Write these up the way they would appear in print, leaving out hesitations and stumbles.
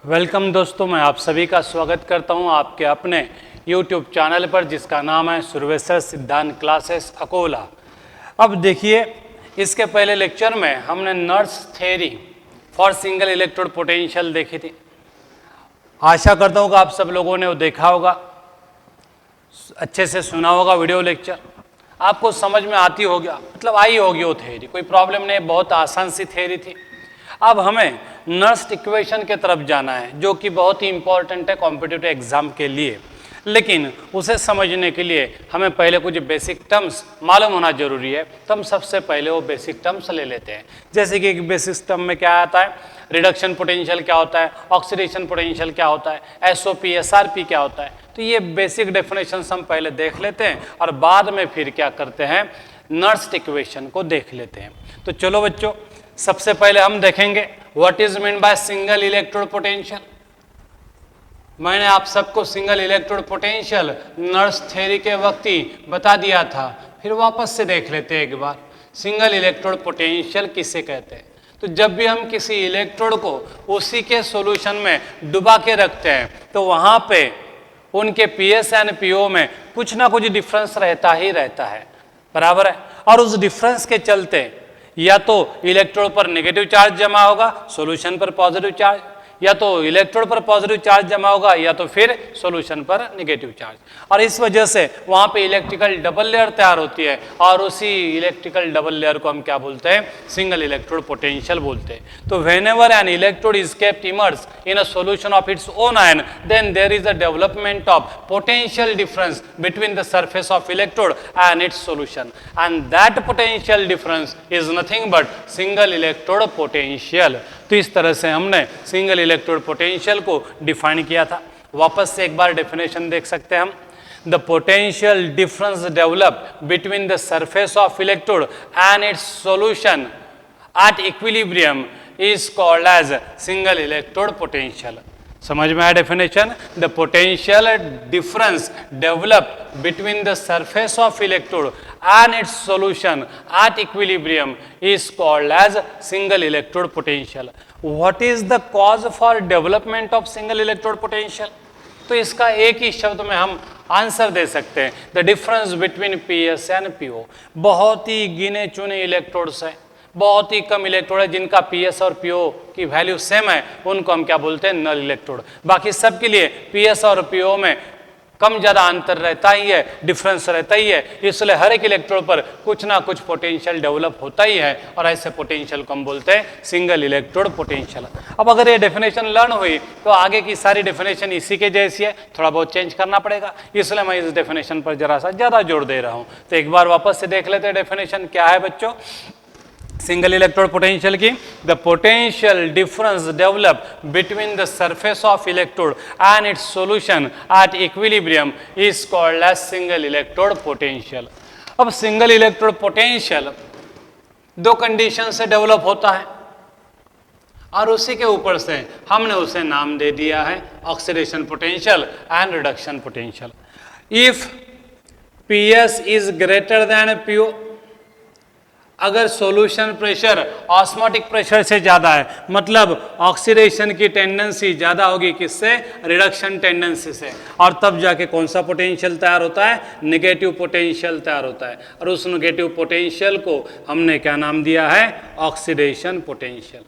Welcome दोस्तों, मैं आप सभी का स्वागत करता हूं आपके अपने YouTube चैनल पर जिसका नाम है सुरवेश्वर सिद्धांत क्लासेस अकोला। अब देखिए, इसके पहले लेक्चर में हमने nurse theory for single electrode potential देखी थी। आशा करता हूं कि आप सब लोगों ने वो देखा होगा, अच्छे से सुना होगा वीडियो लेक्चर, आपको समझ में आती होगी, मतलब आई होगी वो थ्योरी, कोई प्रॉब्लम नहीं, बहुत आसान सी थ्योरी थी। अब हमें नर्स इक्वेशन के तरफ जाना है जो कि बहुत ही इंपॉर्टेंट है कॉम्पिटिटिव एग्जाम के लिए, लेकिन उसे समझने के लिए हमें पहले कुछ बेसिक टर्म्स मालूम होना जरूरी है। तो हम सबसे पहले वो बेसिक टर्म्स ले लेते हैं। जैसे कि एक बेसिक टर्म में क्या आता है, रिडक्शन पोटेंशियल क्या होता है, ऑक्सीडेशन पोटेंशियल क्या होता है, एसओपी एसआरपी क्या होता है। तो ये बेसिक डेफिनेशन हम पहले देख लेते हैं और बाद में फिर क्या करते हैं, नर्स इक्वेशन को देख लेते हैं। तो चलो बच्चों, सबसे पहले हम देखेंगे what is mean by single electrode potential. मैंने आप सबको single electrode potential nurse theory के वक्त ही बता दिया था, फिर वापस से देख लेते हैं एक बार। सिंगल इलेक्ट्रोड पोटेंशियल किसे कहते हैं? तो जब भी हम किसी इलेक्ट्रोड को उसी के सॉल्यूशन में डुबा के रखते हैं तो वहां पे उनके पीएस एंड पीओ में कुछ ना कुछ डिफरेंस रहता ही रहता है, बराबर है। और उस डिफरेंस के चलते या तो इलेक्ट्रोड पर नेगेटिव चार्ज जमा होगा, सॉल्यूशन पर पॉजिटिव चार्ज, या तो इलेक्ट्रोड पर पॉजिटिव चार्ज जमा होगा या तो फिर सॉल्यूशन पर नेगेटिव चार्ज। और इस वजह से वहां पे इलेक्ट्रिकल डबल लेयर तैयार होती है और उसी इलेक्ट्रिकल डबल लेयर को हम क्या बोलते हैं, सिंगल इलेक्ट्रोड पोटेंशियल बोलते हैं। तो whenever an electrode is kept immerse in a solution of its own ion, then there is a development of potential difference between the surface of electrode and its solution, and that potential difference is nothing but single electrode potential. तो इस तरह से हमने single electrode potential को define किया था। वापस से एक बार डेफिनेशन देख सकते हैं हम। The potential difference develop between the surface of electrode and its solution at equilibrium is called as single electrode potential. समझ में आया definition? The potential difference develop between the surface of electrode and its solution at equilibrium is called as single electrode potential. What is the cause for development of single electrode potential? तो इसका एक ही शब्द में हम answer दे सकते हैं, the difference between PS and PO. बहुत ही गिने चुने इलेक्ट्रोड्स हैं, बहुत ही कम इलेक्ट्रोड है जिनका पीएस और पीओ की वैल्यू सेम है, उनको हम क्या बोलते हैं, नल इलेक्ट्रोड। बाकी सब के लिए पीएस और पीओ में कम ज़्यादा अंतर रहता ही है, डिफरेंस रहता ही है, इसलिए हर एक इलेक्ट्रोड पर कुछ ना कुछ पोटेंशियल डेवलप होता ही है और ऐसे पोटेंशियल को हम बोलते हैं सिंगल इलेक्ट्रोड पोटेंशियल। अब अगर ये डेफिनेशन लर्न हुई तो आगे की सारी डेफिनेशन इसी के जैसी है, थोड़ा बहुत चेंज करना पड़ेगा, इसलिए मैं इस डेफिनेशन पर जरा सा ज़्यादा जोर दे रहा हूँ। तो एक बार वापस से देख लेते हैं डेफिनेशन क्या है बच्चों सिंगल इलेक्ट्रोड पोटेंशियल की। The potential difference develop between the surface of electrode and its solution at equilibrium is called as single electrode potential. अब सिंगल इलेक्ट्रोड पोटेंशियल दो कंडीशन से डेवलप होता है और उसी के ऊपर से हमने उसे नाम दे दिया है oxidation potential and reduction potential. If PS is greater than PO, अगर सॉल्यूशन प्रेशर ऑस्मोटिक प्रेशर से ज़्यादा है, मतलब ऑक्सीडेशन की टेंडेंसी ज़्यादा होगी किससे, रिडक्शन टेंडेंसी से, और तब जाके कौन सा पोटेंशियल तैयार होता है, नेगेटिव पोटेंशियल तैयार होता है। और उस नेगेटिव पोटेंशियल को हमने क्या नाम दिया है, ऑक्सीडेशन पोटेंशियल।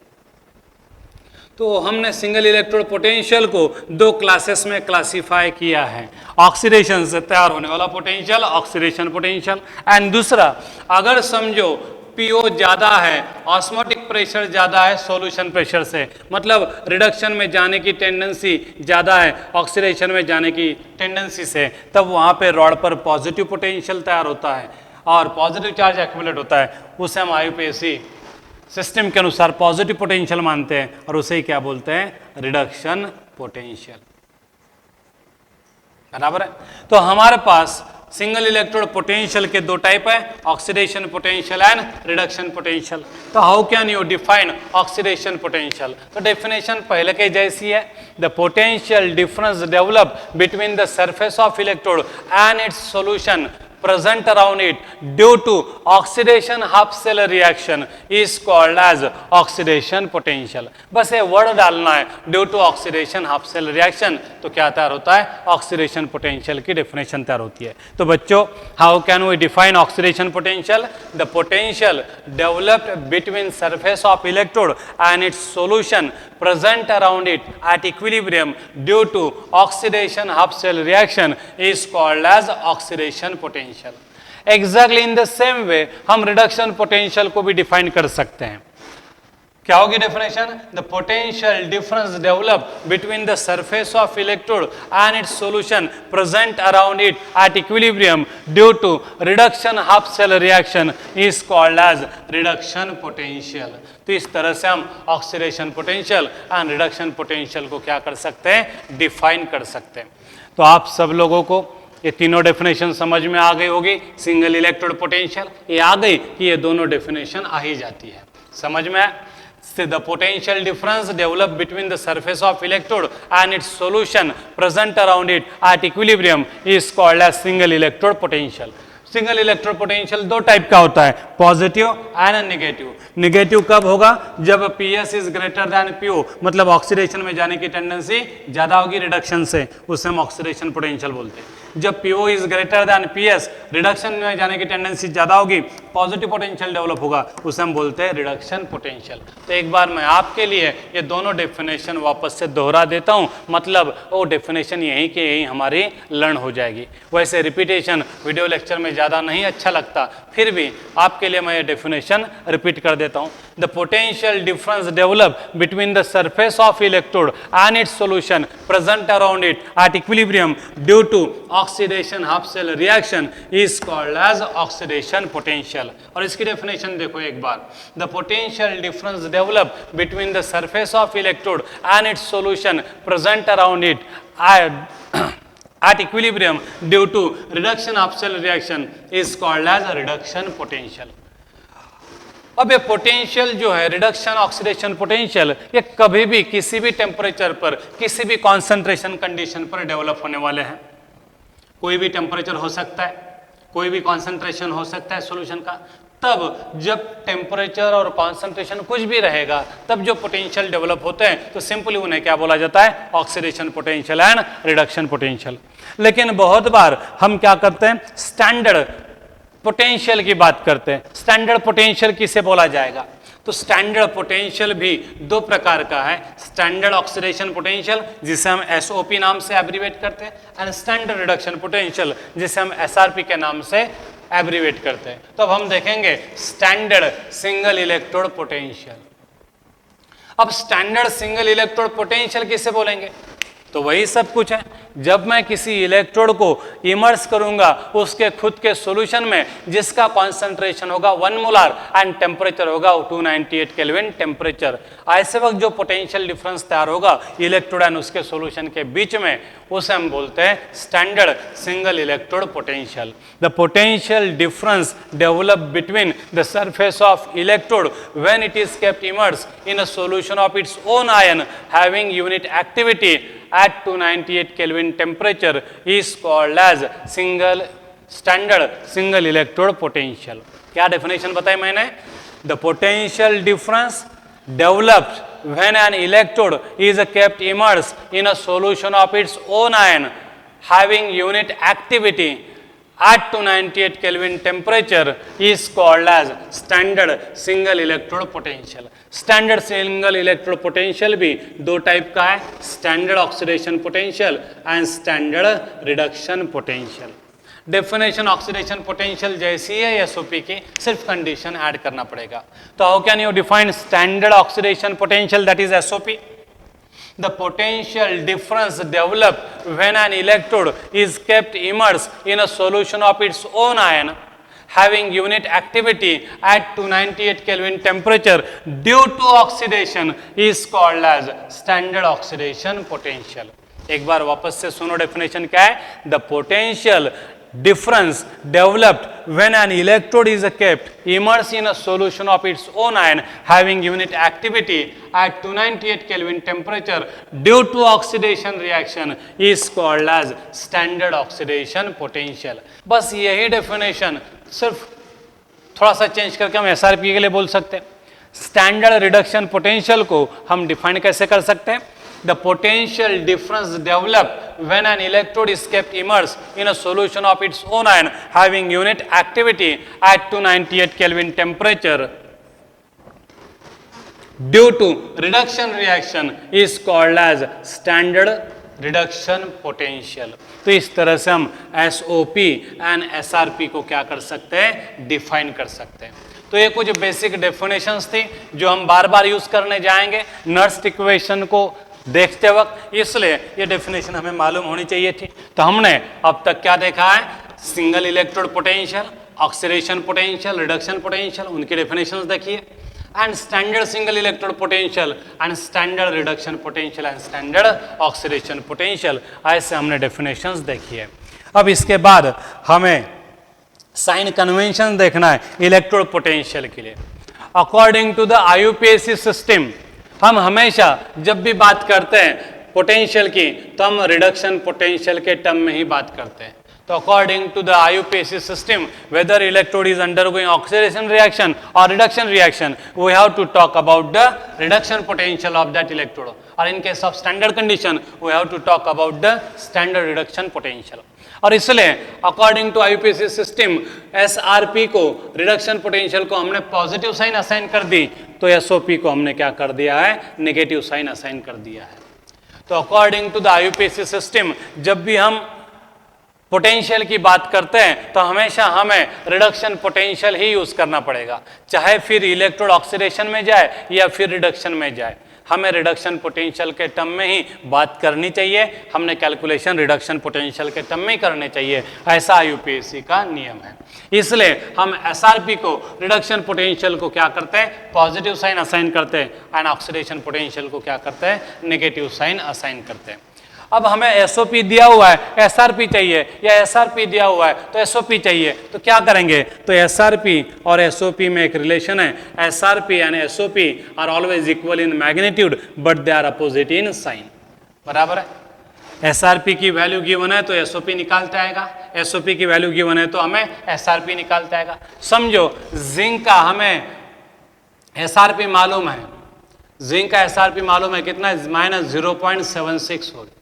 तो हमने सिंगल इलेक्ट्रोड पोटेंशियल को दो क्लासेस में क्लासिफाई किया है, ऑक्सीडेशन से तैयार होने वाला पोटेंशियल, ऑक्सीडेशन पोटेंशियल, एंड दूसरा अगर समझो पीओ ज़्यादा है, ऑस्मोटिक प्रेशर ज़्यादा है सॉल्यूशन प्रेशर से, मतलब रिडक्शन में जाने की टेंडेंसी ज़्यादा है ऑक्सीडेशन में जाने की टेंडेंसी से, तब वहाँ पे रॉड पर पॉजिटिव पोटेंशियल तैयार होता है और पॉजिटिव चार्ज एक्यूमुलेट होता है, उसे हम आईयूपीएसी सिस्टम के अनुसार पॉजिटिव पोटेंशियल मानते हैं और उसे क्या बोलते हैं, रिडक्शन पोटेंशियल, बराबर है। तो हमारे पास सिंगल इलेक्ट्रोड पोटेंशियल के दो टाइप है, oxidation potential and reduction potential. तो how can you define oxidation potential? तो डेफिनेशन पहले के जैसी है, the potential difference develop between the surface of electrode and its solution present around it due to oxidation half cell reaction is called as oxidation potential। बस ये word डालना है, due to oxidation half cell reaction, तो क्या तैयार होता है, oxidation potential की डेफिनेशन तैयार होती है। तो बच्चों, how can we define oxidation potential? The potential developed between surface of electrode and its solution present around it at equilibrium due to oxidation half cell reaction is called as oxidation potential। Exactly in the same way हम reduction potential को भी define कर सकते हैं। क्या होगी definition? The potential difference develop between the surface of electrode and its solution present around it at equilibrium due to reduction half cell reaction is called as reduction potential. तो इस तरह से हम oxidation potential and reduction potential को क्या कर सकते हैं, डिफाइन कर सकते हैं। तो आप सब लोगों को ये तीनों डेफिनेशन समझ में आ गई होगी। सिंगल इलेक्ट्रोड पोटेंशियल ये आ गई कि ये दोनों डेफिनेशन आ ही जाती है, समझ में आया? The potential difference developed between the surface of electrode and its solution present around it at equilibrium is called as single electrode potential। Single electrode potential दो टाइप का होता है, पॉजिटिव एंड नेगेटिव। नेगेटिव कब होगा? जब PS is greater than PO, मतलब oxidation में जाने की टेंडेंसी ज्यादा होगी रिडक्शन से, उसे हम ऑक्सीडेशन पोटेंशियल बोलते हैं। जब PO is greater than PS, reduction में जाने की टेंडेंसी ज्यादा होगी, पॉजिटिव पोटेंशियल डेवलप होगा, उसे हम बोलते हैं रिडक्शन पोटेंशियल। तो एक बार मैं आपके लिए ये दोनों डेफिनेशन वापस से दोहरा देता हूँ, मतलब वो डेफिनेशन यही कि यही हमारी लर्न हो जाएगी। वैसे रिपीटेशन वीडियो लेक्चर में ज़्यादा नहीं अच्छा लगता, फिर भी आपके लिए मैं ये डेफिनेशन रिपीट कर देता हूँ। The potential difference develop between the surface of electrode and its solution present around it at equilibrium due to oxidation half cell reaction is called as oxidation potential. और इसकी डेफिनेशन देखो एक बार। The potential difference develop between the surface of electrode and its solution present around it at equilibrium due to reduction of cell reaction is called as a reduction potential। अब ये potential जो है reduction oxidation potential, ये कभी भी किसी भी temperature पर किसी भी कॉन्सेंट्रेशन कंडीशन पर डेवलप होने वाले हैं। कोई भी टेम्परेचर हो सकता है, कोई भी कॉन्सेंट्रेशन हो सकता है सॉल्यूशन का। तब जब टेम्परेचर और कॉन्सेंट्रेशन कुछ भी रहेगा, तब जो पोटेंशियल डेवलप होते हैं तो सिंपली उन्हें क्या बोला जाता है, oxidation potential and reduction potential. लेकिन बहुत बार हम क्या करते हैं, स्टैंडर्ड पोटेंशियल की बात करते हैं। स्टैंडर्ड पोटेंशियल किसे बोला जाएगा? तो स्टैंडर्ड पोटेंशियल भी दो प्रकार का है। स्टैंडर्ड ऑक्सीडेशन पोटेंशियल जिसे हम SOP नाम से एब्रीवेट करते हैं, एंड स्टैंडर्ड रिडक्शन पोटेंशियल जिसे हम SRP के नाम से एब्रीवेट करते हैं। तो अब हम देखेंगे स्टैंडर्ड सिंगल इलेक्ट्रोड पोटेंशियल। अब स्टैंडर्ड सिंगल इलेक्ट्रोड पोटेंशियल किसे बोलेंगे? तो वही सब कुछ है। जब मैं किसी इलेक्ट्रोड को इमर्स करूंगा उसके खुद के सॉल्यूशन में, जिसका कॉन्सेंट्रेशन होगा 1 मोलार एंड टेम्परेचर होगा 298 केल्विन टेम्परेचर, ऐसे वक्त जो पोटेंशियल डिफरेंस तैयार होगा इलेक्ट्रोड एंड उसके सॉल्यूशन के बीच में, उसे हम बोलते हैं standard single electrode potential. The potential difference develop between the surface of electrode when it is kept immersed in a solution of its own ion having unit activity at 298 Kelvin temperature is called as standard single electrode potential। क्या definition बताई मैंने? The potential difference developed when an electrode is kept immersed in a solution of its own ion having unit activity at 298 Kelvin temperature is called as standard single electrode potential। Standard single electrode potential भी दो type का है, standard oxidation potential and standard reduction potential. Definition oxidation potential जैसी है SOP की, सिर्फ condition add करना पड़ेगा। तो how can you define standard oxidation potential, that is SOP? The potential difference developed when an electrode is kept immersed in a solution of its own ion having unit activity at 298 Kelvin temperature due to oxidation is called as standard oxidation potential। एक बार वापस से सुनो definition क्या है? The potential difference developed when an electrode is kept immersed in a solution of its own ion having unit activity at 298 Kelvin temperature due to oxidation reaction is called as standard oxidation potential. बस यही definition सिर्फ थोड़ा सा change करके हम SRP के लिए बोल सकते हैं. स्टैंडर्ड रिडक्शन पोटेंशियल को हम डिफाइन कैसे कर सकते हैं? The potential difference developed when an electrode is kept immersed in a solution of its own ion having unit activity at 298 Kelvin temperature due to reduction reaction is called as standard reduction potential. तो इस तरह से हम SOP and SRP को क्या कर सकते हैं? डिफाइन कर सकते हैं. तो ये कुछ बेसिक डेफिनेशंस थी जो हम बार बार यूज करने जाएंगे नर्स्ट इक्वेशन को देखते वक्त, इसलिए ये डेफिनेशन हमें मालूम होनी चाहिए थी. तो हमने अब तक क्या देखा है? Single electrode potential, oxidation potential, reduction potential, उनकी डेफिनेशंस देखिए, and standard single electrode potential and standard reduction potential and standard oxidation potential, ऐसे हमने डेफिनेशंस देखी है. अब इसके बाद हमें साइन कन्वेंशन देखना है इलेक्ट्रोड पोटेंशियल के लिए. According to the IUPAC system हम हमेशा जब भी बात करते हैं पोटेंशियल की तो हम रिडक्शन पोटेंशियल के टर्म में ही बात करते हैं. तो according to the IUPAC system whether electrode is undergoing oxidation reaction और reduction reaction we have to talk about the reduction potential of that electrode, और in case of standard condition we have to talk about the standard reduction potential. और इसलिए according to IUPAC system SRP को reduction potential को हमने positive sign assign कर दी, तो SOP को हमने क्या कर दिया है? नेगेटिव साइन असाइन कर दिया है. तो according to the IUPAC system जब भी हम पोटेंशियल की बात करते हैं तो हमेशा हमें रिडक्शन पोटेंशियल ही यूज करना पड़ेगा, चाहे फिर इलेक्ट्रोड ऑक्सीडेशन में जाए या फिर रिडक्शन में जाए. हमें रिडक्शन पोटेंशियल के टर्म में ही बात करनी चाहिए, हमने कैलकुलेशन रिडक्शन पोटेंशियल के टर्म में ही करने चाहिए, ऐसा IUPAC का नियम है. इसलिए हम SRP को रिडक्शन पोटेंशियल को क्या करते हैं? पॉजिटिव साइन असाइन करते हैं, एंड ऑक्सीडेशन पोटेंशियल को क्या करते हैं? नेगेटिव साइन असाइन करते हैं. अब हमें SOP दिया हुआ है, SRP चाहिए, या SRP दिया हुआ है तो SOP चाहिए, तो क्या करेंगे? तो SRP और SOP में एक रिलेशन है. SRP and SOP are always equal in magnitude but they are opposite in sign. बराबर है? SRP की वैल्यू गिवन है तो SOP निकालते आएगा, SOP की वैल्यू गिवन है तो हमें SRP निकालते आएगा. समझो जिंक का हमें SRP मालूम है, जिंक का SRP मालूम है कितना? -0.76 वोल्ट.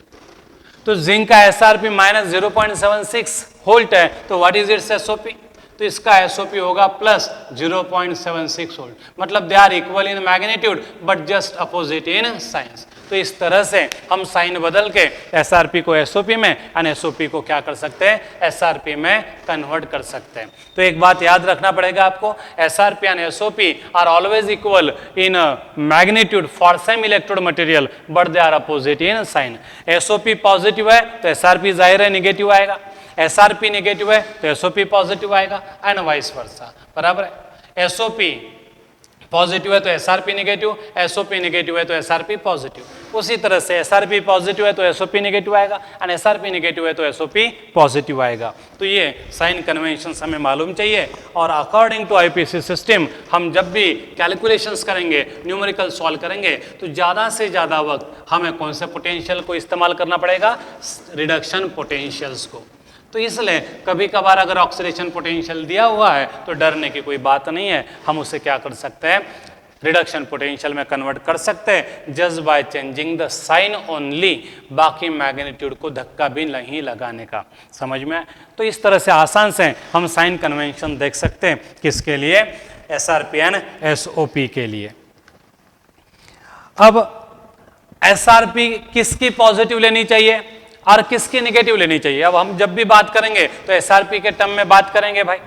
तो जिंक का SRP -0.76 वोल्ट है, तो व्हाट इज इट्स SOP? तो इसका SOP होगा +0.76 वोल्ट. मतलब they are equal in magnitude but just opposite in signs. तो इस तरह से हम साइन बदल के SRP को SOP में और SOP को क्या कर सकते हैं? SRP में कन्वर्ट कर सकते हैं. तो एक बात याद रखना पड़ेगा आपको, SRP and SOP are always equal in magnitude for same electrode material but they are opposite in sign. SOP positive है तो SRP जाहिर है निगेटिव आएगा, SRP नेगेटिव है तो SOP पॉजिटिव आएगा, एंड वाइस वर्सा. बराबर है? SOP पॉजिटिव है तो SRP नेगेटिव, SOP नेगेटिव है तो SRP पॉजिटिव. उसी तरह से SRP पॉजिटिव है तो SOP नेगेटिव आएगा, एंड SRP नेगेटिव है तो SOP पॉजिटिव आएगा. तो ये साइन कन्वेंशन हमें मालूम चाहिए. और अकॉर्डिंग टू IUPAC सिस्टम हम जब भी कैलकुलेशंस करेंगे, न्यूमेरिकल सॉल्व करेंगे, तो ज़्यादा से ज़्यादा वक्त हमें कौन से पोटेंशियल को इस्तेमाल करना पड़ेगा? रिडक्शन पोटेंशियल्स को. तो इसलिए कभी कभार अगर ऑक्सीडेशन पोटेंशियल दिया हुआ है तो डरने की कोई बात नहीं है, हम उसे क्या कर सकते हैं? रिडक्शन पोटेंशियल में कन्वर्ट कर सकते हैं just by changing the sign only. बाकी मैग्नीट्यूड को धक्का भी नहीं लगाने का. समझ में? तो इस तरह से आसान से हम साइन कन्वेंशन देख सकते हैं. किसके लिए? SRP एंड SOP के लिए. अब SRP किसकी पॉजिटिव लेनी चाहिए और किसकी नेगेटिव लेनी चाहिए? अब हम जब भी बात करेंगे तो SRP के टर्म में बात करेंगे भाई.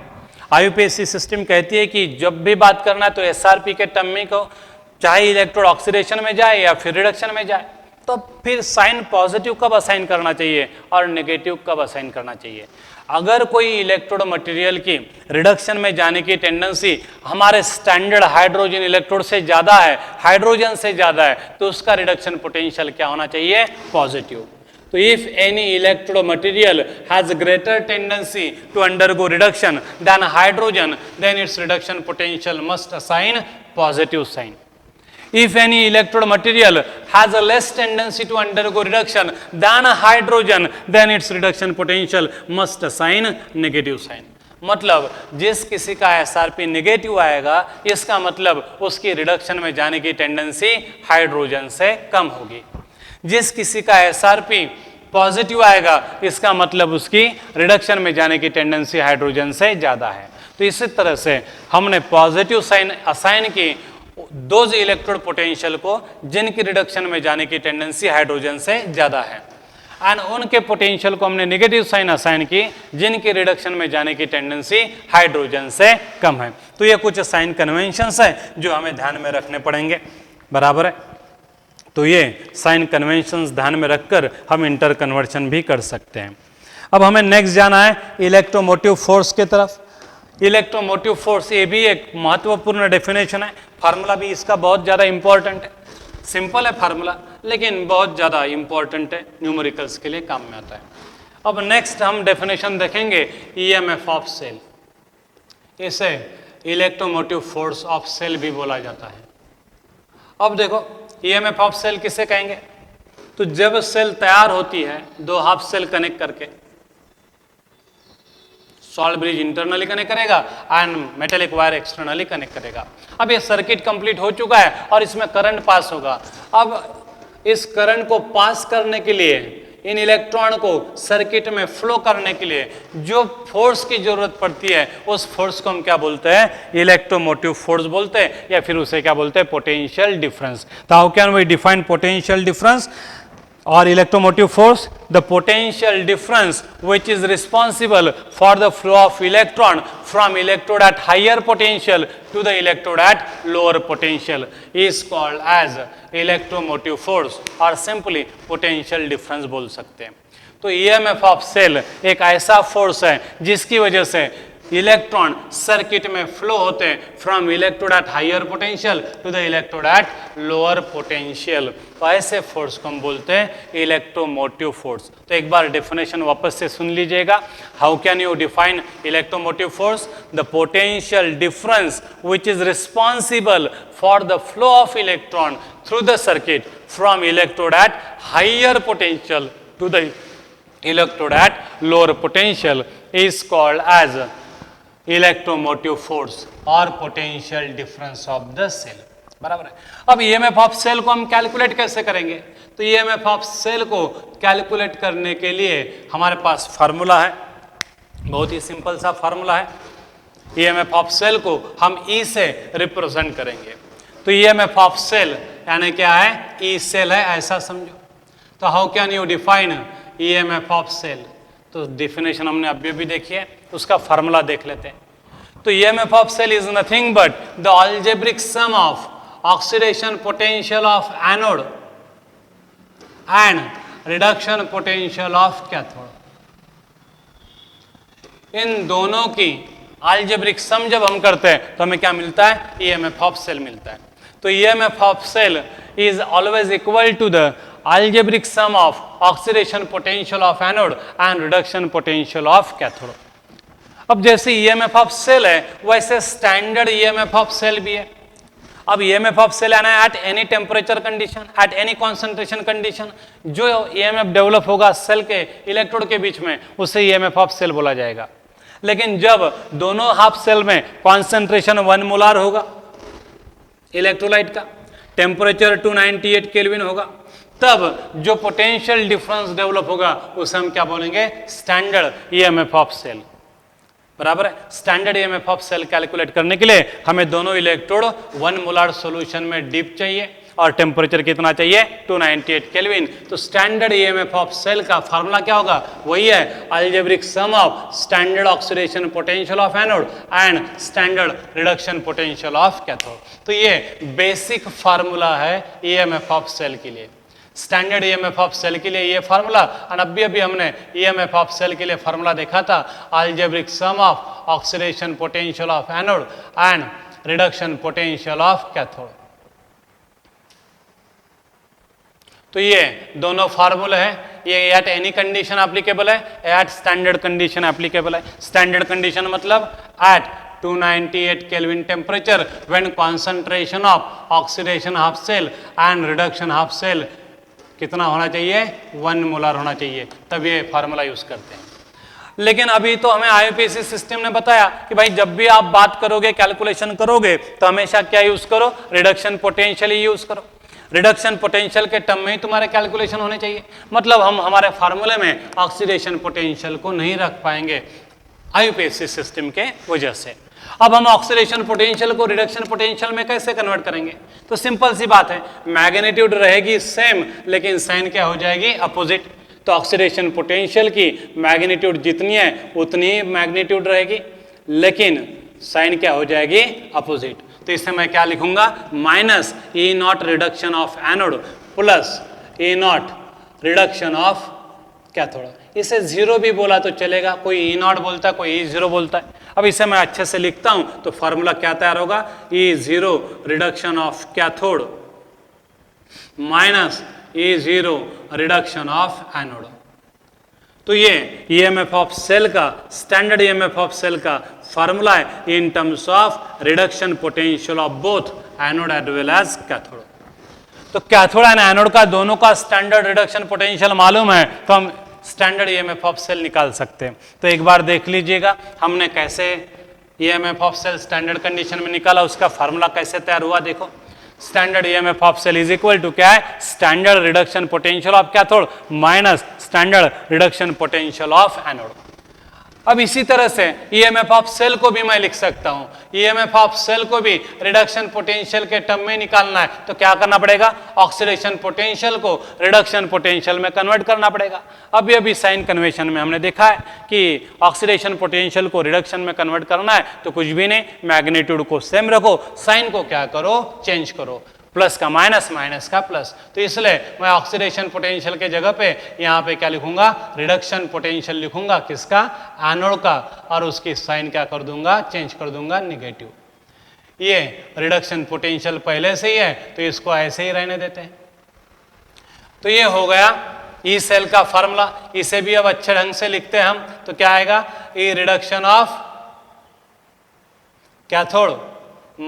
IUPAC सिस्टम कहती है कि जब भी बात करना है तो SRP के टर्म में को, चाहे इलेक्ट्रोड ऑक्सीडेशन में जाए या फिर रिडक्शन में जाए, तो फिर साइन पॉजिटिव कब असाइन करना चाहिए और नेगेटिव कब असाइन करना चाहिए? अगर कोई इलेक्ट्रोड मटेरियल की रिडक्शन में जाने की टेंडेंसी हमारे स्टैंडर्ड हाइड्रोजन इलेक्ट्रोड से ज़्यादा है, हाइड्रोजन से ज़्यादा है, तो उसका रिडक्शन पोटेंशियल क्या होना चाहिए? पॉजिटिव. तो if any electrode material has greater tendency to undergo reduction than hydrogen then its reduction potential must assign positive sign. If any electrode material has a less tendency to undergo reduction than a hydrogen, then its reduction potential must assign negative sign. मतलब जिस किसी का SRP negative आएगा इसका मतलब उसकी reduction में जाने की टेंडेंसी हाइड्रोजन से कम होगी. जिस किसी का SRP पॉजिटिव आएगा इसका मतलब उसकी रिडक्शन में जाने की टेंडेंसी हाइड्रोजन से ज़्यादा है. तो इसी तरह से हमने पॉजिटिव साइन असाइन की दोज इलेक्ट्रोड पोटेंशियल को जिनकी रिडक्शन में जाने की टेंडेंसी हाइड्रोजन से ज़्यादा है, एंड उनके पोटेंशियल को हमने नेगेटिव साइन असाइन की जिनकी रिडक्शन में जाने की टेंडेंसी हाइड्रोजन से कम है. तो ये कुछ साइन कन्वेंशंस है जो हमें ध्यान में रखने पड़ेंगे. बराबर है. तो ये साइन कन्वेंशंस ध्यान में रखकर हम इंटर कन्वर्शन भी कर सकते हैं. अब हमें नेक्स्ट जाना है इलेक्ट्रोमोटिव फोर्स की तरफ. इलेक्ट्रोमोटिव फोर्स ये भी एक महत्वपूर्ण डेफिनेशन है. फार्मूला भी इसका बहुत ज़्यादा इंपॉर्टेंट है. सिंपल है फार्मूला लेकिन बहुत ज़्यादा इंपॉर्टेंट है, न्यूमेरिकल्स के लिए काम में आता है. अब नेक्स्ट हम डेफिनेशन देखेंगे ईएमएफ ऑफ सेल. इसे इलेक्ट्रोमोटिव फोर्स ऑफ सेल भी बोला जाता है. अब देखो ईएमएफ ऑफ सेल किसे कहेंगे? तो जब सेल तैयार होती है दो हाफ सेल कनेक्ट करके, सॉल्ट ब्रिज इंटरनली कनेक्ट करेगा and metallic wire externally connect करेगा. अब ये सर्किट कंप्लीट हो चुका है और इसमें करंट पास होगा. अब इस करंट को पास करने के लिए, इन इलेक्ट्रॉन को सर्किट में फ्लो करने के लिए जो फोर्स की जरूरत पड़ती है उस फोर्स को हम क्या बोलते हैं? इलेक्ट्रोमोटिव फोर्स बोलते हैं, या फिर उसे क्या बोलते हैं? Potential difference. तो how can we define potential difference or electromotive force? The potential difference which is responsible for the flow of electron from electrode at higher potential to the electrode at lower potential is called as electromotive force, or simply potential difference बोल सकते हैं. तो EMF of cell एक ऐसा force है जिसकी वजह से इलेक्ट्रॉन सर्किट में फ्लो होते हैं from electrode at higher potential to the electrode at lower potential. तो ऐसे फोर्स को हम बोलते हैं इलेक्ट्रोमोटिव फोर्स. तो एक बार डेफिनेशन वापस से सुन लीजिएगा. How can you define electromotive force? The potential difference which is responsible for the flow of electron through the circuit from electrode at higher potential to the electrode at lower potential is called as electromotive force और potential difference of the cell. बराबर है. अब EMF of cell को हम calculate कैसे करेंगे? तो EMF of cell को कैलकुलेट करने के लिए हमारे पास फार्मूला है. बहुत ही सिंपल सा फार्मूला है. ईएमएफ ऑफ सेल को हम ई से रिप्रेजेंट करेंगे. तो ईएमएफ ऑफ सेल यानी क्या है? ई सेल है ऐसा समझो. तो how can you define EMF of cell? तो डेफिनेशन हमने अभी भी देखी है, उसका फार्मूला देख लेते हैं. तो EMF of cell is nothing but the algebraic sum of oxidation potential of anode and reduction potential of cathode. इन दोनों की अलजेब्रिक सम जब हम करते हैं तो हमें क्या मिलता है? ईएमएफ ऑफ सेल मिलता है. तो EMF of cell is always equal to the algebraic sum of oxidation potential of anode and reduction potential of cathode. अब जैसे EMF ऑफ सेल है वैसे स्टैंडर्ड EMF ऑफ सेल भी है. अब EMF ऑफ सेल आना है at any temperature condition, at any concentration condition. जो EMF डेवलप होगा सेल के इलेक्ट्रोड के बीच में उसे EMF ऑफ सेल बोला जाएगा. लेकिन जब दोनों हाफ सेल में कॉन्सेंट्रेशन 1 मोलार होगा इलेक्ट्रोलाइट का, टेम्परेचर 298 केल्विन होगा, तब जो पोटेंशियल डिफरेंस डेवलप होगा उसे हम क्या बोलेंगे? Standard EMF of cell. बराबर है. Standard EMF of cell calculate करने के लिए हमें दोनों इलेक्ट्रोड 1 मोलार सॉल्यूशन में डीप चाहिए और टेम्परेचर कितना चाहिए? 298 केल्विन. तो स्टैंडर्ड ईएमएफ ऑफ सेल का फार्मूला क्या होगा? वही है algebraic sum of standard oxidation potential of anode and standard reduction potential of cathode. तो ये बेसिक फार्मूला है ईएमएफ ऑफ सेल के लिए. स्टैंडर्ड ईएमएफ ऑफ सेल के लिए ये फार्मूला, और अभी हमने ईएमएफ ऑफ सेल के लिए फार्मूला देखा था algebraic sum of oxidation potential of anode and reduction potential of cathode. तो ये दोनों फार्मूले हैं ये एट एनी कंडीशन एप्लीकेबल है, एट स्टैंडर्ड कंडीशन एप्लीकेबल है। स्टैंडर्ड कंडीशन मतलब at 298 kelvin temperature when concentration of oxidation half cell and reduction half cell कितना होना चाहिए, 1 मोलर होना चाहिए, तब ये फार्मूला यूज करते हैं। लेकिन अभी तो हमें आईयूपीएसी सिस्टम ने बताया कि भाई जब भी आप बात करोगे, कैलकुलेशन करोगे, तो हमेशा क्या यूज करो, रिडक्शन पोटेंशियल ही यूज करो। रिडक्शन पोटेंशियल के टर्म में ही तुम्हारे कैलकुलेशन होने चाहिए। मतलब हम हमारे फार्मूले में ऑक्सीडेशन पोटेंशियल को नहीं रख पाएंगे आईयूपीएसी सिस्टम के वजह से। अब हम ऑक्सीडेशन पोटेंशियल को रिडक्शन पोटेंशियल में कैसे कन्वर्ट करेंगे? तो सिंपल सी बात है, मैग्नीट्यूड रहेगी सेम लेकिन साइन क्या हो जाएगी, अपोजिट। तो ऑक्सीडेशन पोटेंशियल की मैग्नीट्यूड जितनी है उतनी मैग्नीट्यूड रहेगी, लेकिन साइन क्या हो जाएगी, अपोजिट। तो इससे मैं क्या लिखूंगा, minus E not reduction of anode plus E not reduction of cathode. इसे जीरो भी बोला तो चलेगा, कोई ई नॉट बोलता है, कोई ई जीरो बोलता है। अब इसे मैं अच्छे से लिखता हूं तो फॉर्मूला क्या तैयार होगा, E zero reduction of cathode minus E zero reduction of anode. तो ये ईएमएफ ऑफ सेल का, स्टैंडर्ड ईएमएफ ऑफ सेल का फॉर्मूला है in terms of reduction potential of both anode as well as cathode. तो cathode and anode का दोनों का standard reduction potential मालूम है तो हम स्टैंडर्ड ईएमएफ ऑफ सेल निकाल सकते हैं। तो एक बार देख लीजिएगा हमने कैसे EMF of cell standard condition में निकाला, उसका फार्मूला कैसे तैयार हुआ। देखो, standard EMF of cell is equal to क्या है, standard reduction potential of cathode minus standard reduction potential of anode. अब इसी तरह से ईएमएफ ऑफ सेल को भी मैं लिख सकता हूं, ईएमएफ ऑफ सेल को भी रिडक्शन पोटेंशियल के टर्म में निकालना है तो क्या करना पड़ेगा, ऑक्सीडेशन पोटेंशियल को रिडक्शन पोटेंशियल में कन्वर्ट करना पड़ेगा। अभी साइन कन्वेंशन में हमने देखा है कि ऑक्सीडेशन पोटेंशियल को रिडक्शन में कन्वर्ट करना है तो कुछ भी नहीं, मैग्नीट्यूड को सेम रखो, साइन को क्या करो, चेंज करो, प्लस का माइनस, माइनस का प्लस। तो इसलिए मैं ऑक्सीडेशन पोटेंशियल के जगह पे यहाँ पे क्या लिखूंगा, रिडक्शन पोटेंशियल लिखूंगा, किसका, एनोड का, और उसकी साइन क्या कर दूंगा, चेंज कर दूंगा, निगेटिव। ये रिडक्शन पोटेंशियल पहले से ही है तो इसको ऐसे ही रहने देते हैं। तो ये हो गया ई सेल का फॉर्मूला। इसे भी अब अच्छे ढंग से लिखते हैं हम तो क्या आएगा, ई रिडक्शन ऑफ कैथोड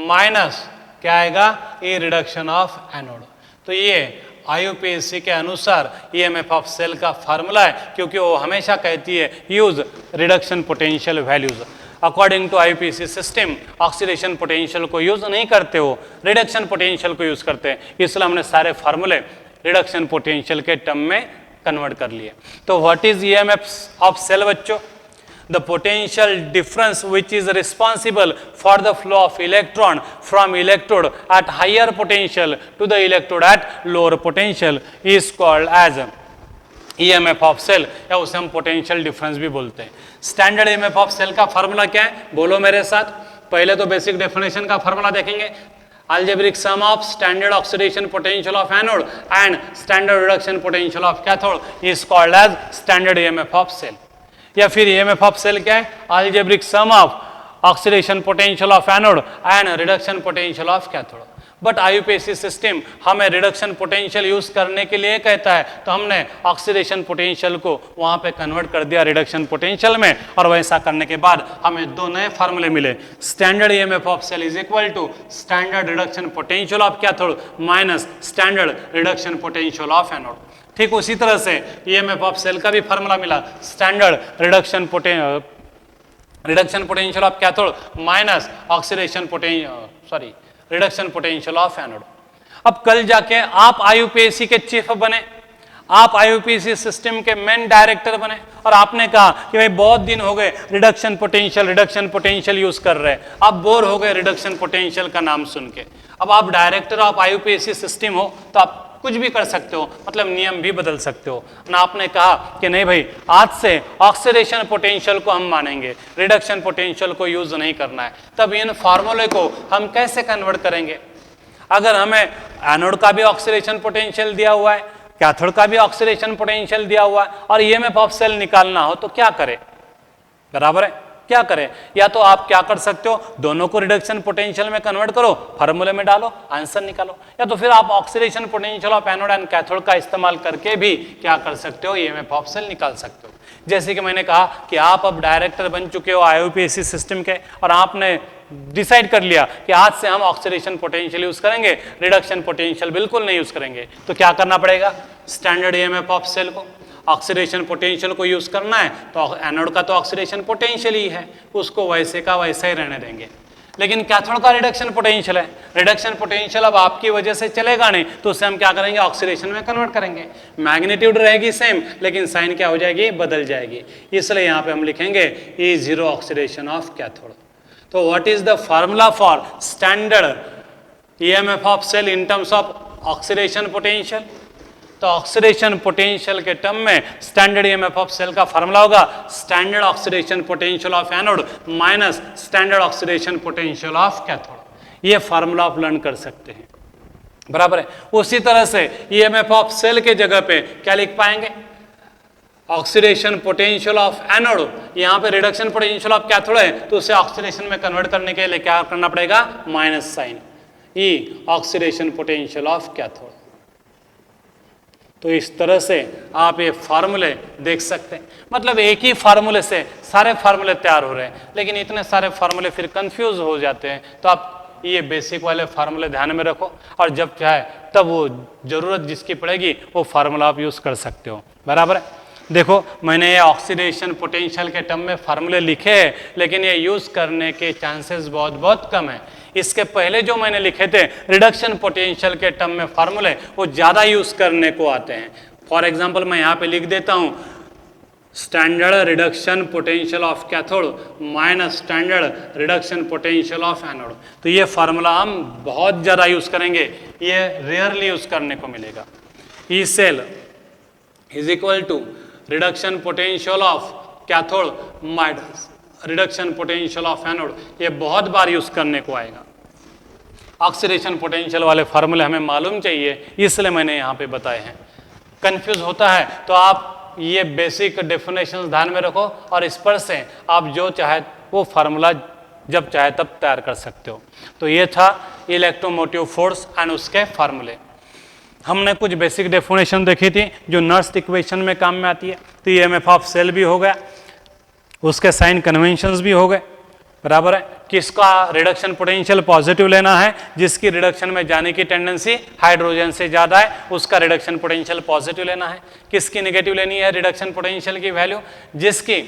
माइनस क्या आएगा, ई रिडक्शन ऑफ एनोड। तो ये आईयूपीएसी के अनुसार ईएमएफ ऑफ सेल का फार्मूला है, क्योंकि वो हमेशा कहती है use reduction potential values. According to IUPAC system oxidation potential को यूज नहीं करते हो, रिडक्शन पोटेंशियल को यूज करते हैं, इसलिए हमने सारे फार्मूले रिडक्शन पोटेंशियल के टर्म में कन्वर्ट कर लिए। तो what is EMF of cell बच्चों, the potential difference which is responsible for the flow of electron from electrode at higher potential to the electrode at lower potential is called as EMF of cell, या उसे हम potential difference भी बोलते हैं। Standard EMF of cell का formula क्या है, बोलो मेरे साथ। पहले तो बेसिक डेफिनेशन का फार्मूला देखेंगे, algebraic sum of standard oxidation potential of anode and standard reduction potential of cathode is called as standard EMF of cell। या फिर ईएमएफ ऑफ सेल क्या है, algebraic sum of oxidation potential of anode and reduction potential of cathode. But IUPAC system हमें reduction potential use करने के लिए कहता है तो हमने ऑक्सीडेशन पोटेंशियल को वहां पे कन्वर्ट कर दिया रिडक्शन पोटेंशियल में, और वैसा करने के बाद हमें दो नए फार्मूले मिले, standard EMF of cell is equal to standard reduction potential of cathode minus standard reduction potential of anode. ठीक उसी तरह से ईएमएफ ऑफ सेल का भी फार्मूला मिला, standard reduction potential of cathode minus oxidation reduction potential of anode. अब कल जाके आप आईयूपीएसी के चीफ बने, आप आईयूपीएसी सिस्टम के मेन डायरेक्टर बने, और आपने कहा कि भाई बहुत दिन हो गए रिडक्शन पोटेंशियल यूज कर रहे हैं, आप बोर हो गए रिडक्शन पोटेंशियल का नाम सुन के। अब आप डायरेक्टर ऑफ आईयूपीएसी सिस्टम हो तो आप कुछ भी कर सकते हो, मतलब नियम भी बदल सकते हो ना। आपने कहा कि नहीं भाई आज से ऑक्सीडेशन पोटेंशियल को हम मानेंगे, रिडक्शन पोटेंशियल को यूज नहीं करना है, तब इन फार्मूले को हम कैसे कन्वर्ट करेंगे। अगर हमें एनोड का भी ऑक्सीडेशन पोटेंशियल दिया हुआ है, कैथोड का भी ऑक्सीडेशन पोटेंशियल दिया हुआ है, और ईएमएफ ऑफ सेल निकालना हो तो क्या करें, बराबर है, क्या करें, या तो आप क्या कर सकते हो, दोनों को रिडक्शन पोटेंशियल में कन्वर्ट करो, फार्मूले में डालो, आंसर निकालो, या तो फिर आप oxidation potential of anode and cathode का इस्तेमाल करके भी क्या कर सकते हो, ईएमएफ ऑफ सेल निकाल सकते हो। जैसे कि मैंने कहा कि आप अब डायरेक्टर बन चुके हो IUPAC सिस्टम के, और आपने डिसाइड कर लिया कि आज से हम ऑक्सीडेशन पोटेंशियल यूज करेंगे, रिडक्शन पोटेंशियल बिल्कुल नहीं यूज करेंगे, तो क्या करना पड़ेगा, स्टैंडर्ड ईएमएफ ऑफ सेल को, ऑक्सीडेशन पोटेंशियल को यूज करना है तो एनोड का तो ऑक्सीडेशन पोटेंशियल ही है, उसको वैसे का वैसा ही रहने देंगे। लेकिन कैथोड का रिडक्शन पोटेंशियल है, रिडक्शन पोटेंशियल अब आपकी वजह से चलेगा नहीं, तो उसे हम क्या करेंगे, ऑक्सीडेशन में कन्वर्ट करेंगे। मैग्नीट्यूड रहेगी सेम, लेकिन साइन क्या हो जाएगी, बदल जाएगी। इसलिए यहाँ पे हम लिखेंगे E0 ऑक्सीडेशन ऑफ कैथोड। तो what is the formula for standard EMF of cell in terms of oxidation potential? तो ऑक्सीडेशन पोटेंशियल के टर्म में स्टैंडर्ड ईएमएफ ऑफ सेल का फार्मूला होगा standard oxidation potential of anode minus standard oxidation potential of cathode. ये formula आप learn कर सकते हैं, बराबर है। उसी तरह से ईएमएफ ऑफ सेल के जगह पे क्या लिख पाएंगे, ऑक्सीडेशन पोटेंशियल ऑफ एनोड, यहाँ पे रिडक्शन पोटेंशियल ऑफ कैथोड है, तो उसे ऑक्सीडेशन में कन्वर्ट करने के लिए क्या करना पड़ेगा, minus sign, E oxidation potential of cathode. तो इस तरह से आप ये फार्मूले देख सकते हैं, मतलब एक ही फार्मूले से सारे फार्मूले तैयार हो रहे हैं, लेकिन इतने सारे फार्मूले फिर कंफ्यूज हो जाते हैं। तो आप ये बेसिक वाले फार्मूले ध्यान में रखो, और जब चाहे तब वो जरूरत जिसकी पड़ेगी वो फार्मूला आप यूज कर सकते हो, बराबर है। देखो मैंने ये ऑक्सीडेशन पोटेंशियल के टर्म में फार्मूले लिखे हैं, लेकिन ये यूज करने के चांसेस बहुत बहुत कम है। इसके पहले जो मैंने लिखे थे रिडक्शन पोटेंशियल के टर्म में फार्मूले, वो ज़्यादा यूज करने को आते हैं। फॉर एग्जांपल मैं यहाँ पे लिख देता हूँ standard reduction potential of cathode minus standard reduction potential of anode. तो ये फार्मूला हम बहुत ज़्यादा यूज करेंगे, ये रेयरली यूज करने को मिलेगा। E cell is equal to reduction potential of cathode minus reduction potential of anode, ये बहुत बार यूज करने को आएगा। ऑक्सीडेशन पोटेंशियल वाले फार्मूले हमें मालूम चाहिए, इसलिए मैंने यहाँ पे बताए हैं। कंफ्यूज होता है तो आप ये बेसिक डेफिनेशंस ध्यान में रखो, और इस पर से आप जो चाहे वो फार्मूला जब चाहे तब तैयार कर सकते हो। तो ये था इलेक्ट्रोमोटिव फोर्स एंड उसके फार्मूले। हमने कुछ बेसिक डेफिनेशन देखी थी जो नर्स इक्वेशन में काम में आती है। तो ईएमएफ ऑफ सेल भी हो गया, उसके साइन कन्वेंशंस भी हो गए, बराबर है। किसका रिडक्शन पोटेंशियल पॉजिटिव लेना है, जिसकी रिडक्शन में जाने की टेंडेंसी हाइड्रोजन से ज़्यादा है, उसका रिडक्शन पोटेंशियल पॉजिटिव लेना है। किसकी नेगेटिव लेनी है रिडक्शन पोटेंशियल की वैल्यू, जिसकी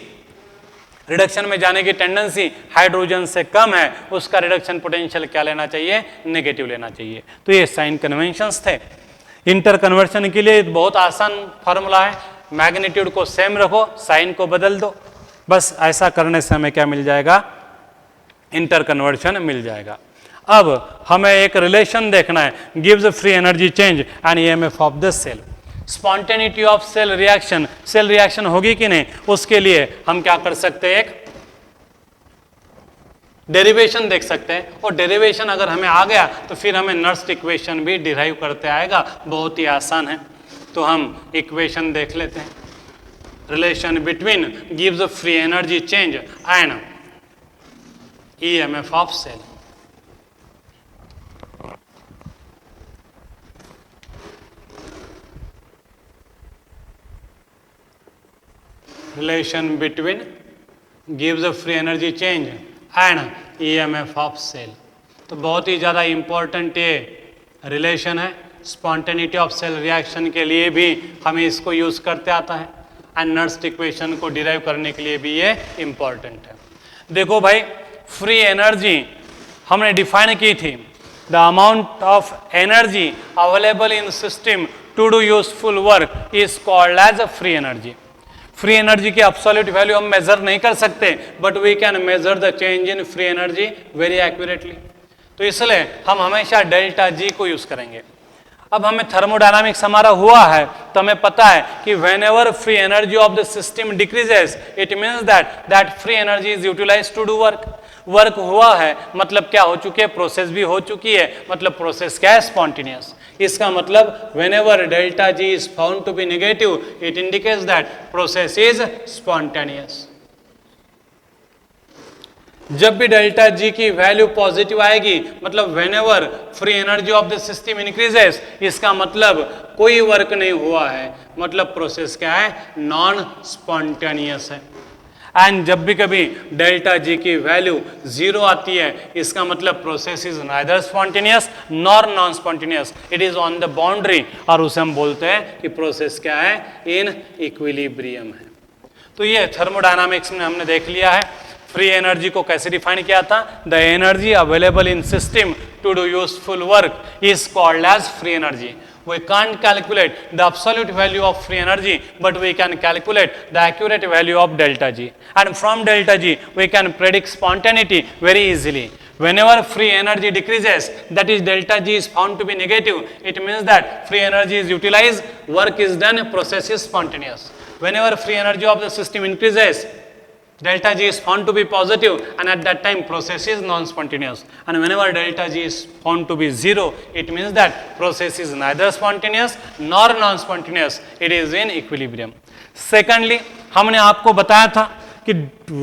रिडक्शन में जाने की टेंडेंसी हाइड्रोजन से कम है, उसका रिडक्शन पोटेंशियल क्या लेना चाहिए, नेगेटिव लेना चाहिए। तो ये साइन कन्वेंशंस थे। इंटर कन्वर्शन के लिए बहुत आसान फार्मूला है, मैग्नीट्यूड को सेम रखो, साइन को बदल दो, बस ऐसा करने से हमें क्या मिल जाएगा, इंटर कन्वर्शन मिल जाएगा। अब हमें एक रिलेशन देखना है, गिव्स free energy change and EMF of the cell. Spontaneity of cell reaction होगी कि नहीं, उसके लिए हम क्या कर सकते हैं, एक डेरिवेशन देख सकते हैं, और डेरिवेशन अगर हमें आ गया तो फिर हमें नर्स इक्वेशन भी डिराइव करते आएगा, बहुत ही आसान है। तो हम इक्वेशन देख लेते हैं, रिलेशन बिटवीन गिव्स free energy change and EMF of cell. Relation between गिव्स free energy change and EMF of cell. तो बहुत ही ज़्यादा इंपॉर्टेंट ये रिलेशन है। स्पॉन्टेनिटी ऑफ सेल रिएक्शन के लिए भी हमें इसको यूज करते आता है, एंड नर्स इक्वेशन को डिराइव करने के लिए भी ये इंपॉर्टेंट है। देखो भाई, फ्री एनर्जी हमने डिफाइन की थी, the amount of energy available in system to do useful work is called as a free energy. Free energy की एब्सोल्यूट वैल्यू हम मेजर नहीं कर सकते, but we can measure the change in free energy very accurately. तो इसलिए हम हमेशा delta G को यूज करेंगे। अब हमें थर्मोडायनामिक्स हमारा हुआ है तो हमें पता है कि whenever free energy of the system decreases it means that free energy is utilize to do work हुआ है, मतलब क्या हो चुकी है, प्रोसेस भी हो चुकी है, मतलब प्रोसेस क्या है, स्पॉन्टेनियस। इसका मतलब whenever delta G is found to be negative it indicates that process is spontaneous. जब भी डेल्टा जी की वैल्यू पॉजिटिव आएगी, मतलब whenever free energy of the system increases, इसका मतलब कोई वर्क नहीं हुआ है, मतलब प्रोसेस क्या है, नॉन स्पॉन्टेनियस है। एंड जब भी कभी डेल्टा जी की वैल्यू 0 आती है, इसका मतलब process is neither spontaneous nor non spontaneous, it is on the boundary, और उसे हम बोलते हैं कि प्रोसेस क्या है, इन इक्विलिब्रियम है। तो ये थर्मोडायनामिक्स में हमने देख लिया है। फ्री एनर्जी को कैसे डिफाइन किया था, the energy available in system to do useful work is called as free energy. We can't calculate the absolute value of free energy, but we can calculate the accurate value of delta G. And from delta G, we can predict spontaneity very easily. Whenever free energy decreases, that is delta G is found to be negative, it means that free energy is utilized, work is done, process is spontaneous. Whenever free energy of the system increases, delta G is found to be positive, and at that time process is non-spontaneous. And whenever delta G is found to be 0, it means that process is neither spontaneous nor non-spontaneous, it is in equilibrium. Secondly, हमने आपको बताया था कि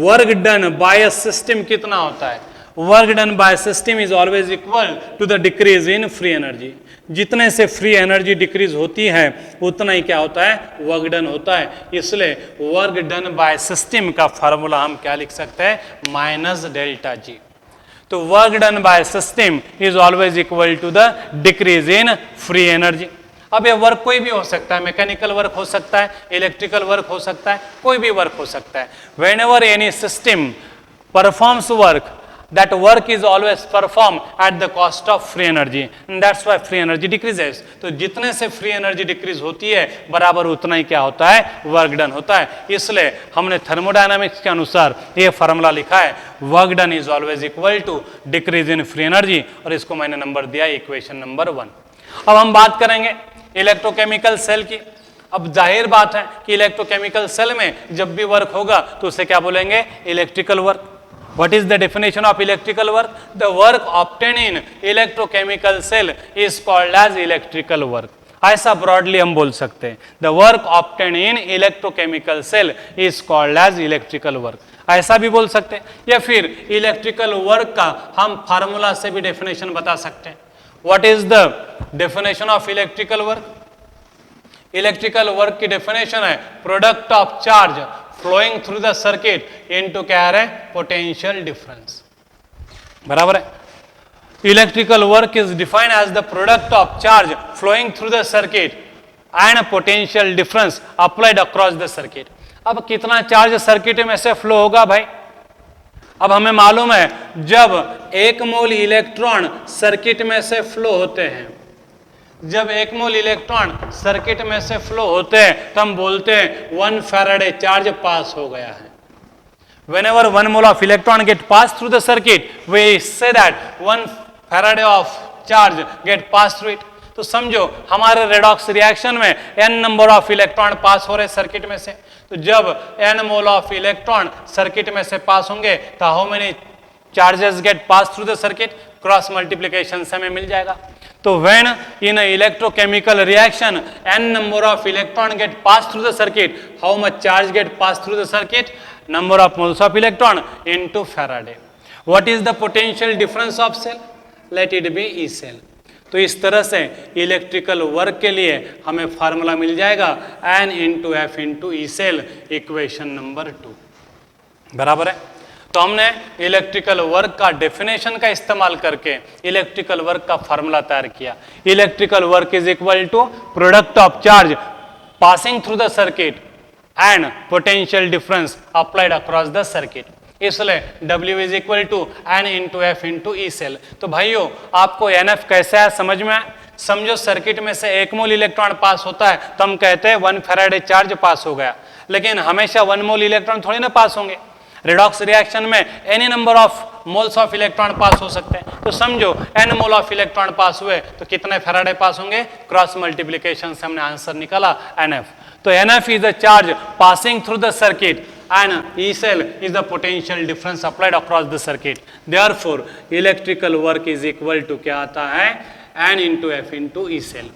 work done by a system कितना होता है, work done by system is always equal to the decrease in free energy. जितने से फ्री एनर्जी डिक्रीज होती है उतना ही क्या होता है, वर्क डन होता है। इसलिए वर्क डन बाय सिस्टम का फार्मूला हम क्या लिख सकते हैं, माइनस डेल्टा जी। तो work done by system is always equal to the decrease in free energy. अब ये वर्क कोई भी हो सकता है, मैकेनिकल वर्क हो सकता है, इलेक्ट्रिकल वर्क हो सकता है, कोई भी वर्क हो सकता है। When ever any system performs work, that work is always performed at the cost of free energy, and that's why free energy decreases. तो जितने से फ्री एनर्जी डिक्रीज होती है बराबर उतना ही क्या होता है, वर्क डन होता है। इसलिए हमने थर्मोडायनामिक्स के अनुसार ये फार्मूला लिखा है, work done is always equal to decrease in free energy, और इसको मैंने नंबर दिया इक्वेशन नंबर 1। अब हम बात करेंगे इलेक्ट्रोकेमिकल सेल की। अब जाहिर बात है कि इलेक्ट्रोकेमिकल सेल में जब भी वर्क होगा तो उसे क्या बोलेंगे, electrical work. What is the definition of electrical work? The work obtained in electrochemical cell is called as electrical work. ऐसा ब्रॉडली हम बोल सकते हैं, the work obtained in electrochemical cell is called as electrical work. ऐसा भी बोल सकते हैं, या फिर इलेक्ट्रिकल वर्क का हम फार्मूला से भी डेफिनेशन बता सकते हैं। What is the definition of electrical work? Electrical work की डेफिनेशन है, product of charge flowing through the circuit into क्या है, पोटेंशियल डिफरेंस। बराबर है। Electrical work is defined as the product of charge flowing through the circuit and potential difference applied across the circuit. अब कितना charge circuit में से flow होगा भाई, अब हमें मालूम है जब 1 मोल इलेक्ट्रॉन सर्किट में से फ्लो होते हैं, जब 1 मोल इलेक्ट्रॉन सर्किट में से फ्लो होते हैं तो हम बोलते हैं 1 फैराडे चार्ज पास हो गया है। Whenever 1 mole of electron get passed through the circuit, we say that 1 faraday of charge get passed through it। तो समझो हमारे रेडॉक्स रिएक्शन में n number of electron pass हो रहे सर्किट में से, तो जब n mole of electron circuit में से पास होंगे तो how many charges get pass through the circuit, cross multiplication से हमें मिल जाएगा। तो when in a electrochemical reaction n number of electron get passed through the circuit, how much charge get passed through the circuit, number of moles of electron into Faraday. What is the potential difference of cell? Let it be E cell. तो इस तरह से electrical work के लिए हमें formula मिल जाएगा n into F into E cell, equation number 2। बराबर है। तो हमने इलेक्ट्रिकल वर्क का डेफिनेशन का इस्तेमाल करके इलेक्ट्रिकल वर्क का फार्मूला तैयार किया। Electrical work is equal to product of charge passing through the circuit and potential difference applied across the circuit. इसलिए W is equal to N into F into E cell. तो भाइयों आपको NF कैसे है समझ में आया? समझो सर्किट में से 1 मोल इलेक्ट्रॉन पास होता है तो हम कहते हैं 1 फैराडे चार्ज पास हो गया, लेकिन हमेशा 1 मोल इलेक्ट्रॉन थोड़ी ना पास होंगे। रेडॉक्स रिएक्शन में any number of moles of electron pass हो सकते हैं। तो समझो n mole of electron pass हुए तो कितने फैराडे पास होंगे, क्रॉस मल्टीप्लिकेशन से हमने आंसर निकाला NF। तो NF is the charge passing through the circuit and E cell is the potential difference applied across the circuit. Therefore, electrical work is equal to क्या आता है, N into F into E cell.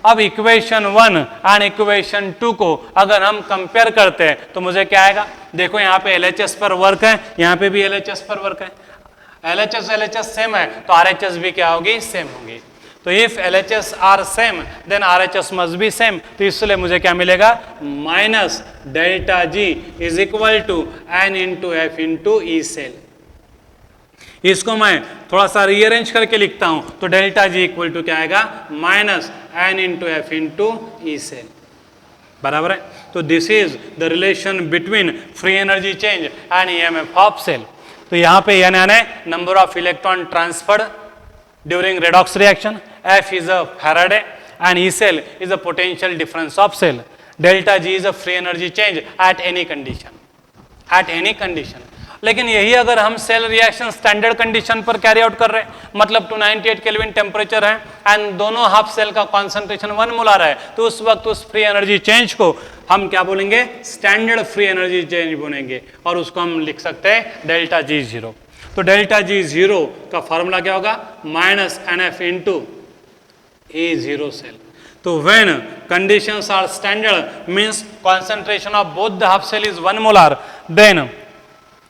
अब equation 1 and equation 2 को अगर हम compare करते हैं तो मुझे क्या आएगा, देखो यहाँ पे LHS पर वर्क है, यहाँ पे भी LHS पर वर्क है, LHS सेम है तो RHS भी क्या होगी, सेम होगी। तो if LHS are same then RHS must be same, तो इसलिए मुझे क्या मिलेगा, minus delta G is equal to N into F into E cell. इसको मैं थोड़ा सा रीअरेंज करके लिखता हूं तो डेल्टा G इक्वल टू क्या आएगा, minus N into F into E cell, बराबर है। तो this is the relation between free energy change and EMF of cell. तो यहाँ पे N है number of electron transferred during redox reaction, F is a Faraday and E cell is a potential difference of cell. Delta G is a free energy change at any condition. At any condition. लेकिन यही अगर हम cell reaction standard condition पर carry out कर रहे हैं, मतलब 298 kelvin temperature है एंड दोनों हाफ सेल का कॉन्सेंट्रेशन 1 मोलार है, तो उस वक्त उस फ्री एनर्जी चेंज को हम क्या बोलेंगे, स्टैंडर्ड फ्री एनर्जी चेंज बोलेंगे और उसको हम लिख सकते हैं डेल्टा G 0। तो डेल्टा G 0 का फॉर्मूला क्या होगा, minus NF into E0 cell. So when conditions are standard means concentration of both the half cell is 1 molar, then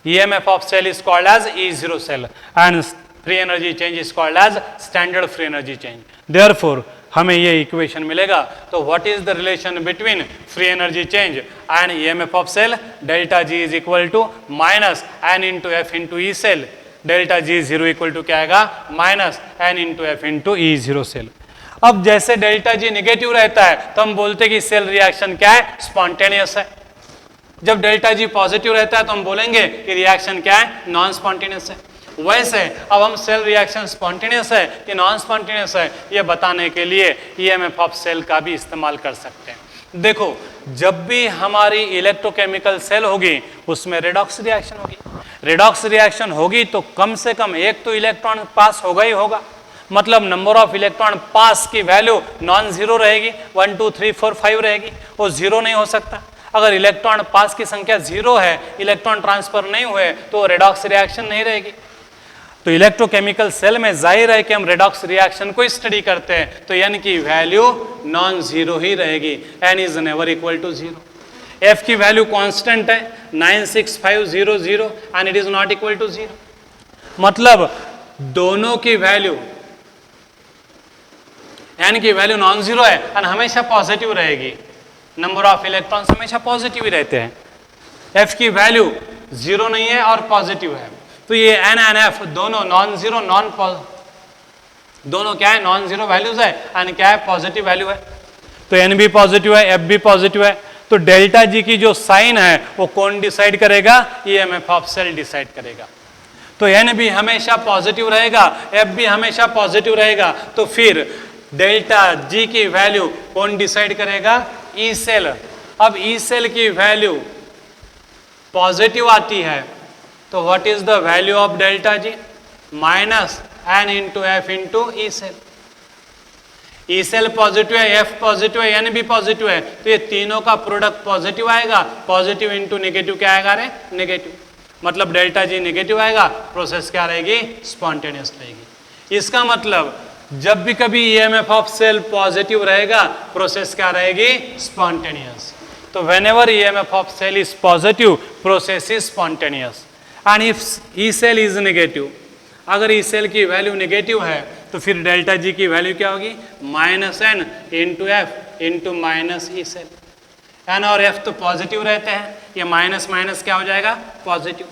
EMF of cell is called as E0 cell and free energy change is called as standard free energy change. Therefore हमें ये equation मिलेगा। तो what is the relation between free energy change and EMF of cell, delta G is equal to minus N into F into E cell, delta G 0 equal to क्या आएगा, minus N into F into E0 cell. अब जैसे delta G negative रहता है तो हम बोलते हैं कि सेल रिएक्शन क्या है, स्पॉन्टेनियस है। जब डेल्टा G पॉजिटिव रहता है तो हम बोलेंगे कि रिएक्शन क्या है, नॉन स्पॉन्टेनियस है। वैसे अब हम सेल रिएक्शन स्पॉन्टेनियस है कि नॉन स्पॉन्टेनियस है ये बताने के लिए EMF ऑफ सेल का भी इस्तेमाल कर सकते हैं। देखो जब भी हमारी इलेक्ट्रोकेमिकल सेल होगी उसमें रेडॉक्स रिएक्शन होगी, रेडॉक्स रिएक्शन होगी तो कम से कम एक तो इलेक्ट्रॉन पास होगा ही होगा, मतलब नंबर ऑफ इलेक्ट्रॉन पास की वैल्यू नॉन जीरो रहेगी, 1 2 3 4 5 रहेगी, वो जीरो नहीं हो सकता। अगर इलेक्ट्रॉन पास की संख्या जीरो है, इलेक्ट्रॉन ट्रांसफर नहीं हुए तो रेडॉक्स रिएक्शन नहीं रहेगी। तो इलेक्ट्रोकेमिकल सेल में जाहिर है कि हम रेडॉक्स रिएक्शन को स्टडी करते हैं तो n की वैल्यू नॉन जीरो ही रहेगी, n is never equal to zero. f की वैल्यू कांस्टेंट है 96500 and it is not equal to zero, मतलब दोनों की वैल्यू n की वैल्यू नॉन जीरो है और हमेशा पॉजिटिव रहेगी, नंबर ऑफ इलेक्ट्रॉन्स हमेशा पॉजिटिव ही रहते हैं। f की वैल्यू जीरो नहीं है और पॉजिटिव है, तो ये n एंड f दोनों नॉन जीरो दोनों क्या है, नॉन जीरो वैल्यूज है, n क्या है, पॉजिटिव वैल्यू है। तो n भी पॉजिटिव है, f भी पॉजिटिव है, तो डेल्टा G की जो साइन है वो कौन डिसाइड करेगा, EMF ऑफ सेल डिसाइड करेगा। तो n भी हमेशा पॉजिटिव रहेगा, f भी हमेशा पॉजिटिव रहेगा, तो फिर डेल्टा G की वैल्यू कौन डिसाइड करेगा, ई सेल। अब ई सेल की वैल्यू पॉजिटिव आती है तो what is the value of delta G, minus N into F into E cell. E cell positive है, एफ पॉजिटिव है, N भी पॉजिटिव है, तो ये तीनों का प्रोडक्ट पॉजिटिव आएगा, पॉजिटिव इंटू नेगेटिव क्या आएगा रे, नेगेटिव, मतलब डेल्टा G नेगेटिव आएगा, प्रोसेस क्या रहेगी, स्पॉन्टेनियस रहेगी। इसका मतलब जब भी कभी EMF ऑफ सेल पॉजिटिव रहेगा प्रोसेस क्या रहेगी, स्पॉन्टेनियस। तो whenever EMF of cell is positive, process is spontaneous. And if E cell is negative, अगर E cell की वैल्यू नेगेटिव है तो फिर डेल्टा G की वैल्यू क्या होगी, minus N into F into minus E cell. N और F तो पॉजिटिव रहते हैं, ये माइनस माइनस क्या हो जाएगा, पॉजिटिव।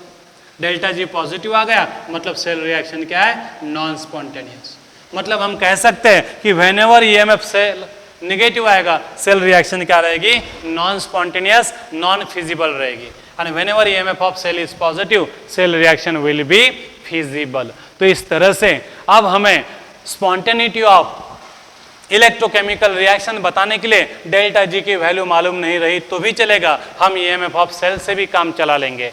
डेल्टा G पॉजिटिव आ गया मतलब सेल रिएक्शन क्या है, नॉन स्पॉन्टेनियस। मतलब हम कह सकते हैं कि whenever EMF सेल नेगेटिव आएगा सेल रिएक्शन क्या रहेगी, नॉन स्पॉन्टेनियस, नॉन फिजिबल रहेगी। And whenever EMF of cell is positive cell reaction will be feasible. तो इस तरह से अब हमें स्पॉन्टेनिटी ऑफ इलेक्ट्रोकेमिकल रिएक्शन बताने के लिए डेल्टा G की वैल्यू मालूम नहीं रही तो भी चलेगा, हम EMF ऑफ सेल से भी काम चला लेंगे।